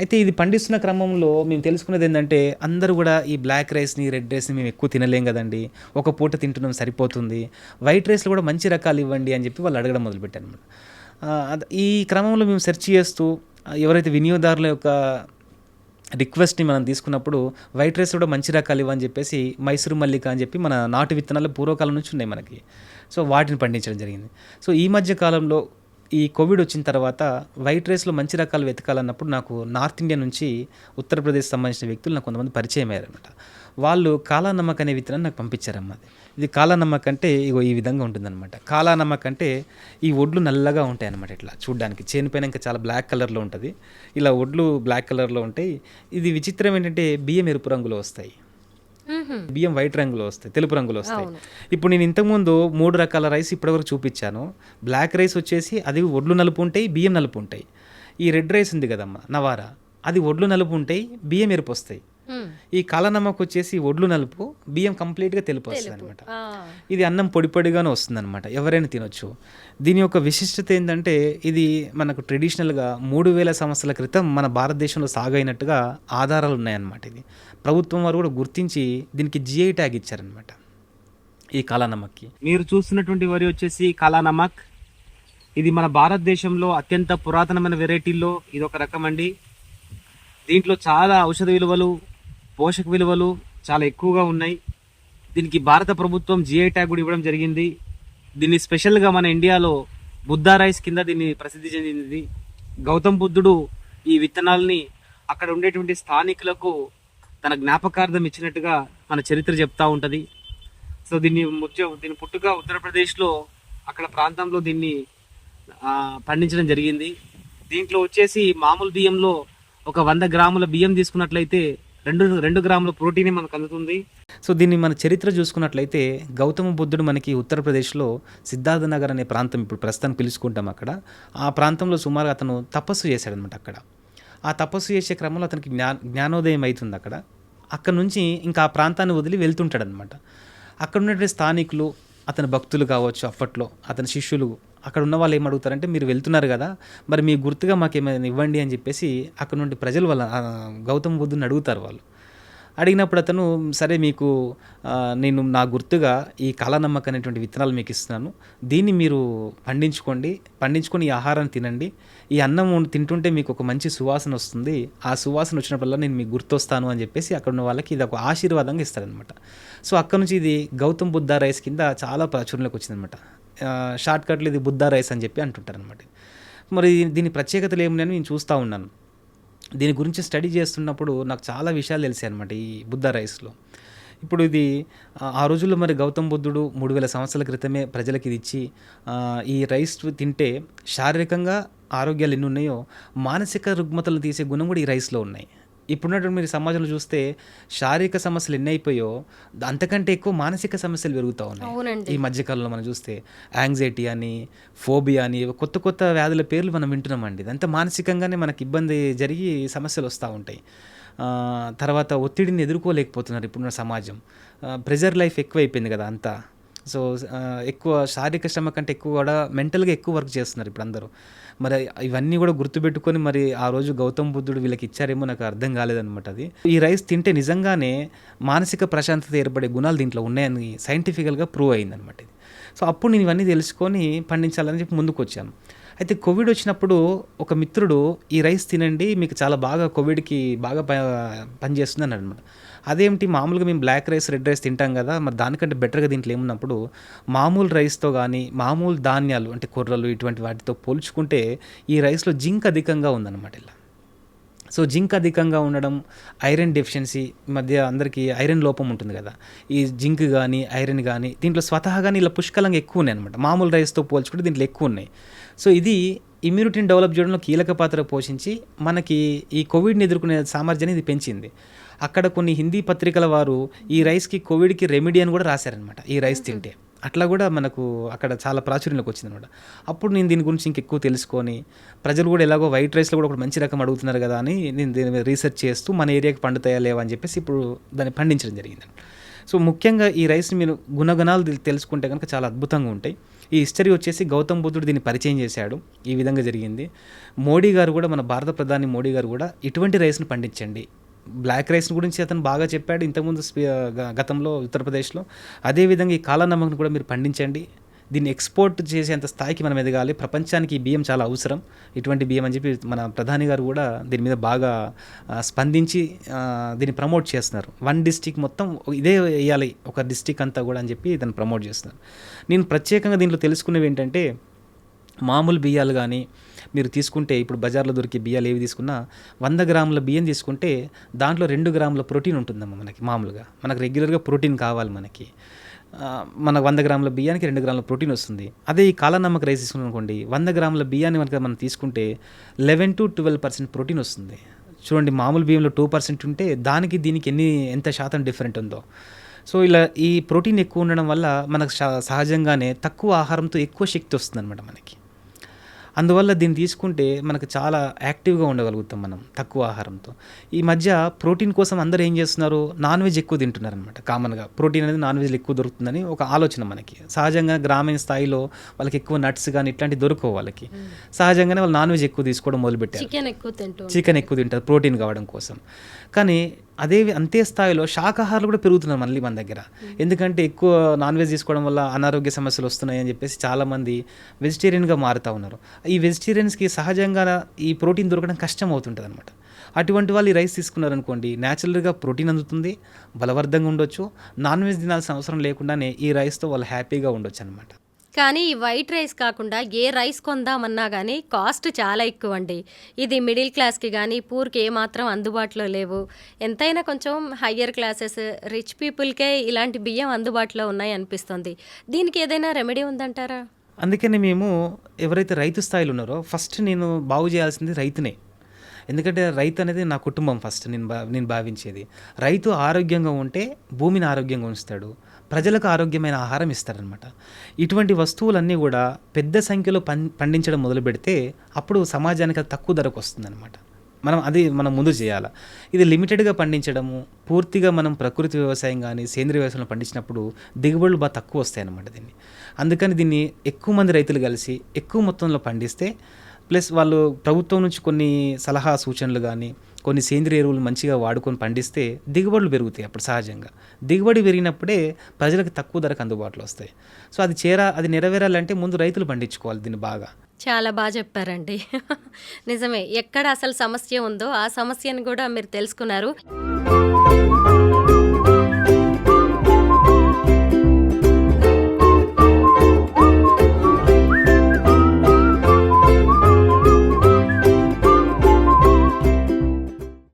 అయితే ఇది పండిస్తున్న క్రమంలో మేము తెలుసుకున్నది ఏంటంటే, అందరూ గూడా ఈ బ్లాక్ రైస్‌ని, రెడ్ రైస్‌ని మేము ఎక్కువ తినలేం గదండీ! ఒక పూట తింటున్నాం సరిపోతుంది. వైట్ రైస్‌లో గూడా మంచి రకాలు ఇవ్వండి అని జెప్పి వాళ్ళు అడగడం మొదలుపెట్టారనమాట. ఈ క్రమంలో మేము సెర్చ్ చేస్తూ ఎవరైతే వినియోగదారుల యొక్క రిక్వెస్ట్‌ని మనం తీసుకున్నప్పుడు, వైట్ రైస్ కూడా మంచి రకాలు ఇవ్వని జెప్పేసి మైసూర్ మల్లిక అని జెప్పి మన నాటు విత్తనాలు పూర్వకాలం నుంచి ఉన్నాయి మనకి. సో, వాటిని పండించడం జరిగింది. సో, ఈ మధ్య కాలంలో ఈ కోవిడ్ వచ్చిన తర్వాత వైట్ రైస్‌లో మంచి రకాలు వెతకాలన్నప్పుడు నాకు నార్త్ ఇండియా నుంచి ఉత్తరప్రదేశ్ సంబంధించిన వ్యక్తులు నాకు కొంతమంది పరిచయం అయ్యారనమాట. వాళ్ళు కాలా నమక్ అనే విత్తనాన్ని నాకు పంపించారమ్మా. ఇది కాలా నమక్ అంటే ఇగో ఈ విధంగా ఉంటుందనమాట. కాలా నమక్ అంటే ఈ ఒడ్లు నల్లగా ఉంటాయన్నమాట ఇట్లా చూడ్డానికి. చేను పైన ఇంకా చాలా బ్లాక్ కలర్‌లో ఉంటది. ఇలా ఒడ్లు బ్లాక్ కలర్‌లో ఉంటాయి. ఇది విచిత్రం ఏంటంటే బియ్యం ఎరుపు రంగులో వస్తాయి. హుహు. బియ్యం వైట్ రంగులో వస్తాయి. తెలుపు రంగులో వస్తాయి. అవును. ఇప్పుడు నేను ఇంతకుముందు 3 రకాల రైస్ ఇప్పటివరకు చూపిచ్చాను. బ్లాక్ రైస్ వచ్చేసి అది ఒడ్లు నలుపు ఉంటాయి, బియ్యం నలుపు ఉంటాయి. ఈ రెడ్ రైస్ ఉంది కదమ్మా! నవారా అది ఒడ్లు నలుపు ఉంటాయి, బియ్యం ఎరుపు వస్తాయి. హ్మ్. ఈ కాలా నమక్ వచ్చేసి ఒడ్లు నలుపు, బియ్యం కంప్లీట్‌గా తెలుపు తెలుపు. వస్తదనమాట. ఆ! ఇది అన్నం పొడి పొడిగానే వస్తుందనమాట. ఎవరైనా తినొచ్చు. దీని యొక్క విశిష్టత ఏందంటే, ఇది మనకు ట్రెడిషనల్‌గా 3000 సంవత్సరాల క్రితం మన భారతదేశంలో సాగైనట్టుగా ఆధారాలున్నాయన్నమాట ఇది. ప్రభుత్వం వారు కూడా గుర్తించి దీనికి జీఐ ట్యాగ్ ఇచ్చారనమాట. ఈ కాలా నమక్‌కి. మీరు చూస్తున్నటువంటి వరి వచ్చేసి కాలా నమక్. ఇది మన భారతదేశంలో అత్యంత పురాతనమైన వెరైటీల్లో ఇది ఒక రకం అండి. దీంట్లో చాలా ఔషధ విలువలు, పోషక విలువలు చాలా ఎక్కువగా ఉన్నాయి. దీనికి భారత ప్రభుత్వం జిఐ ట్యాగ్ కూడా ఇవ్వడం జరిగింది. దీన్ని స్పెషల్గా మన ఇండియాలో బుద్ధా రైస్ కింద దీన్ని ప్రసిద్ధి చెందింది. గౌతమ్ బుద్ధుడు ఈ విత్తనాల్ని అక్కడ ఉండేటువంటి స్థానికులకు తన జ్ఞాపకార్థం ఇచ్చినట్టుగా మన చరిత్ర చెప్తా ఉంటది. సో దీని పుట్టుక ఉత్తరప్రదేశ్లో అక్కడ ప్రాంతంలో దీన్ని పండించడం జరిగింది. దీంట్లో వచ్చేసి మామూలు బియ్యంలో ఒక 100 గ్రాముల బియ్యం తీసుకున్నట్లయితే 2 గ్రాముల ప్రోటీనే మనకు అందుతుంది. సో, దీన్ని మన చరిత్ర చూసుకున్నట్లయితే గౌతమ బుద్ధుడు మనకి ఉత్తరప్రదేశ్‌లో సిద్ధార్థ నగర్ అనే ప్రాంతం ఇప్పుడు ప్రస్తుతానికి పిలుచుకుంటాం అక్కడ. ఆ ప్రాంతంలో సుమారుగా అతను తపస్సు చేశాడనమాట అక్కడ. ఆ తపస్సు చేసే క్రమంలో అతనికి జ్ఞానోదయం అయితుంది అక్కడ. అక్కడి నుంచి ఇంకా ఆ ప్రాంతాన్ని వదిలి వెళ్తుంటాడనమాట. అక్కడ ఉన్నటువంటి స్థానికులు, అతని భక్తులు కావచ్చు అప్పట్లో, అతని శిష్యులు అక్కడ ఉన్న వాళ్ళు ఏమడుగుతారంటే, మీరు వెళ్తున్నారు కదా, మరి మీ గుర్తుగా మాకేమైనా ఇవ్వండి అని చెప్పేసి అక్కడ నుండి ప్రజలు వాళ్ళ గౌతమ బుద్ధుని అడుగుతారు వాళ్ళు. అడిగినప్పుడు అతను సరే మీకు నేను నా గుర్తుగా ఈ కాలా నమక్ అనేటువంటి విత్తనాలు మీకు ఇస్తున్నాను. దీన్ని మీరు పండించుకొని ఈ ఆహారాన్ని తినండి. ఈ అన్నం తింటుంటే మీకు ఒక మంచి సువాసన వస్తుంది. ఆ సువాసన వచ్చినప్పుడల్లా నేను మీకు గుర్తొస్తాను అని చెప్పేసి అక్కడ ఉన్న వాళ్ళకి ఇది ఒక ఆశీర్వాదంగా ఇస్తారనమాట. సో, అక్కడ నుంచి ఇది గౌతమ్ బుద్ధ రైస్ కింద చాలా ప్రాచుర్యంలోకి వచ్చిందనమాట. షార్ట్‌కట్లు ఇది బుద్ధ రైస్ అని చెప్పి అంటుంటారనమాట. మరి దీని ప్రత్యేకతలు ఏమున్నాయని నేను చూస్తూ ఉన్నాను. దీని గురించి స్టడీ చేస్తున్నప్పుడు నాకు చాలా విషయాలు తెలిసాయనమాట ఈ బుద్ధ రైస్‌లో. ఇప్పుడు ఇది ఆ రోజుల్లో మరి గౌతమ్ బుద్ధుడు 3000 సంవత్సరాల క్రితమే ప్రజలకి ఇది ఇచ్చి ఈ రైస్ తింటే శారీరకంగా ఆరోగ్యాలు ఎన్ని ఉన్నాయో, మానసిక రుగ్మతలు తీసే గుణం కూడా ఈ రైస్‌లో ఉన్నాయి. ఇప్పుడున్నటువంటి మీరు సమాజంలో చూస్తే శారీరక సమస్యలు ఎన్ని అయిపోయో అంతకంటే ఎక్కువ మానసిక సమస్యలు పెరుగుతూ ఉన్నాయి. అవునండి. ఈ మధ్యకాలంలో మనం చూస్తే యాంగ్జైటీ అని, ఫోబియా అని కొత్త కొత్త వ్యాధుల పేర్లు మనం వింటున్నామండి. ఇదంతా మానసికంగానే మనకి ఇబ్బంది జరిగి సమస్యలు వస్తూ ఉంటాయి. తర్వాత ఒత్తిడిని ఎదుర్కోలేకపోతున్నారు ఇప్పుడున్న సమాజం. ప్రెజర్ లైఫ్ ఎక్కువైపోయింది కదా అంతా. సో, ఎక్కువ శారీరక శ్రమ కంటే ఎక్కువ కూడా మెంటల్‌గా ఎక్కువ వర్క్ చేస్తున్నారు ఇప్పుడు అందరూ. మరి ఇవన్నీ కూడా గుర్తుపెట్టుకొని మరి ఆ రోజు గౌతమ్ బుద్ధుడు వీళ్ళకి ఇచ్చారేమో నాకు అర్థం కాలేదనమాట అది. ఈ రైస్ తింటే నిజంగానే మానసిక ప్రశాంతత ఏర్పడే గుణాలు దీంట్లో ఉన్నాయని సైంటిఫికల్‌గా ప్రూవ్ అయిందనమాట ఇది. సో, అప్పుడు నేను ఇవన్నీ తెలుసుకొని పండించాలని చెప్పి ముందుకొచ్చాను. అయితే కోవిడ్ వచ్చినప్పుడు ఒక మిత్రుడు ఈ రైస్ తినండి మీకు చాలా బాగా కోవిడ్‌కి బాగా పనిచేస్తుంది అన్నాడనమాట. అదేమిటి మామూలుగా మేము బ్లాక్ రైస్, రెడ్ రైస్ తింటాం కదా, మరి దానికంటే బెటర్‌గా దీంట్లో ఏమున్నప్పుడు మామూలు రైస్‌తో కానీ, మామూలు ధాన్యాలు అంటే కొర్రలు ఇటువంటి వాటితో పోల్చుకుంటే ఈ రైస్‌లో జింక్ అధికంగా ఉందన్నమాట ఇలా. సో, జింక్ అధికంగా ఉండడం, ఐరన్ డెఫిషియన్సీ మధ్య అందరికీ ఐరన్ లోపం ఉంటుంది కదా. ఈ జింక్ కానీ, ఐరన్ కానీ దీంట్లో స్వతహాగానే ఇలా పుష్కలంగా ఎక్కువ ఉన్నాయన్నమాట. మామూలు రైస్‌తో పోల్చుకుంటే దీంట్లో ఎక్కువ ఉన్నాయి. సో, ఇది ఇమ్యూనిటీని డెవలప్ చేయడంలో కీలక పాత్ర పోషించి మనకి ఈ కోవిడ్‌ని ఎదుర్కొనే సామర్థ్యాన్ని ఇది పెంచింది. అక్కడ కొన్ని హిందీ పత్రికల వారు ఈ రైస్‌కి కోవిడ్‌కి రెమెడీ అని కూడా రాశారనమాట ఈ రైస్ తింటే. అట్లా కూడా మనకు అక్కడ చాలా ప్రాచుర్యంలోకి వచ్చిందనమాట. అప్పుడు నేను దీని గురించి ఇంకెక్కువ తెలుసుకొని, ప్రజలు కూడా ఎలాగో వైట్ రైస్‌లో కూడా ఒక మంచి రకం అడుగుతున్నారు కదా అని నేను దీని మీద రీసెర్చ్ చేస్తూ మన ఏరియాకి పండుతాయా లేవా అని చెప్పేసి ఇప్పుడు దాన్ని పండించడం జరిగిందండి. సో, ముఖ్యంగా ఈ రైస్‌ని మీరు గుణగణాలు తెలుసుకుంటే కనుక చాలా అద్భుతంగా ఉంటాయి. ఈ హిస్టరీ వచ్చేసి గౌతమ్ బుద్ధుడు దీన్ని పరిచయం చేశాడు. ఈ విధంగా జరిగింది. మోడీ గారు కూడా, మన భారత ప్రధాని మోడీ గారు కూడా ఇటువంటి రైస్ను పండించండి, బ్లాక్ రైస్ గురించి అతను బాగా చెప్పాడు ఇంతకుముందు గతంలో ఉత్తరప్రదేశ్లో. అదేవిధంగా ఈ కాలా నమక్ను కూడా మీరు పండించండి, దీన్ని ఎక్స్పోర్ట్ చేసేంత స్థాయికి మనం ఎదగాలి, ప్రపంచానికి ఈ బియ్యం చాలా అవసరం, ఇటువంటి బియ్యం అని చెప్పి మన ప్రధాని గారు కూడా దీని మీద బాగా స్పందించి దీన్ని ప్రమోట్ చేస్తున్నారు. వన్ డిస్టిక్ మొత్తం ఇదే వేయాలి, ఒక డిస్టిక్ అంతా కూడా అని చెప్పి దాన్ని ప్రమోట్ చేస్తున్నారు. నేను ప్రత్యేకంగా దీంట్లో తెలుసుకునేవి ఏంటంటే, మామూలు బియ్యాలు కానీ మీరు తీసుకుంటే, ఇప్పుడు బజార్లో దొరికే బియ్యాలు ఏవి తీసుకున్నా 100 గ్రాముల బియ్యం తీసుకుంటే దాంట్లో 2 గ్రాముల ప్రోటీన్ ఉంటుందమ్మా. మనకి మామూలుగా మనకు రెగ్యులర్గా ప్రోటీన్ కావాలి మనకి, మన 100 గ్రాముల బియ్యానికి 2 గ్రాముల ప్రోటీన్ వస్తుంది. అదే ఈ కాలా నమక్ రైస్ తీసుకున్నాం అనుకోండి, 100 గ్రాముల బియ్యాన్ని మనం తీసుకుంటే 11 to 12% ప్రోటీన్ వస్తుంది. చూడండి, మామూలు బియ్యంలో 2% ఉంటే దానికి దీనికి ఎంత శాతం డిఫరెంట్ ఉందో. సో ఇలా ఈ ప్రోటీన్ ఎక్కువ ఉండడం వల్ల మనకు సహజంగానే తక్కువ ఆహారంతో ఎక్కువ శక్తి వస్తుంది అనమాట మనకి. అందువల్ల దీన్ని తీసుకుంటే మనకు చాలా యాక్టివ్గా ఉండగలుగుతాం మనం తక్కువ ఆహారంతో. ఈ మధ్య ప్రోటీన్ కోసం అందరూ ఏం చేస్తున్నారు, నాన్ వెజ్ ఎక్కువ తింటున్నారు అనమాట. కామన్గా ప్రోటీన్ అనేది నాన్ వెజ్లో ఎక్కువ దొరుకుతుందని ఒక ఆలోచన మనకి. సహజంగా గ్రామీణ స్థాయిలో వాళ్ళకి ఎక్కువ నట్స్ కానీ ఇట్లాంటివి దొరకవు వాళ్ళకి. సహజంగానే వాళ్ళు నాన్ వెజ్ ఎక్కువ తీసుకోవడం మొదలుపెట్టారు, చికెన్ ఎక్కువ తింటారు ప్రోటీన్ కావడం కోసం. కానీ అంతే స్థాయిలో శాకాహారాలు కూడా పెరుగుతున్నారు మళ్ళీ మన దగ్గర. ఎందుకంటే ఎక్కువ నాన్ వెజ్ తీసుకోవడం వల్ల అనారోగ్య సమస్యలు వస్తున్నాయి అని చెప్పేసి చాలామంది వెజిటేరియన్గా మారుతూ ఉన్నారు. ఈ వెజిటేరియన్స్కి సహజంగా ఈ ప్రోటీన్ దొరకడం కష్టం అవుతుంటుంది అనమాట. అటువంటి వాళ్ళు ఈ రైస్ తీసుకున్నారనుకోండి, న్యాచురల్గా ప్రోటీన్ అందుతుంది, బలవర్ధంగా ఉండొచ్చు, నాన్ వెజ్ తినాల్సిన అవసరం లేకుండానే ఈ రైస్తో వాళ్ళు హ్యాపీగా ఉండొచ్చు అనమాట. కానీ ఈ వైట్ రైస్ కాకుండా ఏ రైస్ కొందామన్నా కానీ కాస్ట్ చాలా ఎక్కువ అండి. ఇది మిడిల్ క్లాస్కి కానీ పూర్కి ఏమాత్రం అందుబాటులో లేవు. ఎంతైనా కొంచెం హయ్యర్ క్లాసెస్, రిచ్ పీపుల్కే ఇలాంటి బియ్యం అందుబాటులో ఉన్నాయి అనిపిస్తుంది. దీనికి ఏదైనా రెమెడీ ఉందంటారా? అందుకని మేము ఎవరైతే రైతు స్థాయిలో ఉన్నారో ఫస్ట్ నేను బాగు చేయాల్సింది రైతునే. ఎందుకంటే రైతు అనేది నా కుటుంబం ఫస్ట్ నేను భావించేది. రైతు ఆరోగ్యంగా ఉంటే భూమిని ఆరోగ్యంగా ఉంచుతాడు, ప్రజలకు ఆరోగ్యమైన ఆహారం ఇస్తారనమాట. ఇటువంటి వస్తువులన్నీ కూడా పెద్ద సంఖ్యలో పండించడం మొదలు పెడితే అప్పుడు సమాజానికి అది తక్కువ ధరకు వస్తుందన్నమాట. మనం ముందు చేయాలి. ఇది లిమిటెడ్గా పండించడము, పూర్తిగా మనం ప్రకృతి వ్యవసాయం కానీ సేంద్రీయ వ్యవసాయంలో పండించినప్పుడు దిగుబడులు బాగా తక్కువ వస్తాయి అన్నమాట దీన్ని. అందుకని దీన్ని ఎక్కువ మంది రైతులు కలిసి ఎక్కువ మొత్తంలో పండిస్తే, ప్లస్ వాళ్ళు ప్రభుత్వం నుంచి కొన్ని సలహా సూచనలు కానీ కొన్ని సేంద్రియ ఎరువులు మంచిగా వాడుకొని పండిస్తే దిగుబడులు పెరుగుతాయి. అప్పుడు సహజంగా దిగుబడి పెరిగినప్పుడే ప్రజలకు తక్కువ ధరకు అందుబాటులో వస్తాయి. సో అది నెరవేరాలంటే ముందు రైతులు పండించుకోవాలి దీన్ని బాగా. చాలా బాగా చెప్పారండి. నిజమే, ఎక్కడ అసలు సమస్య ఉందో ఆ సమస్యను కూడా మీరు తెలుసుకున్నారు.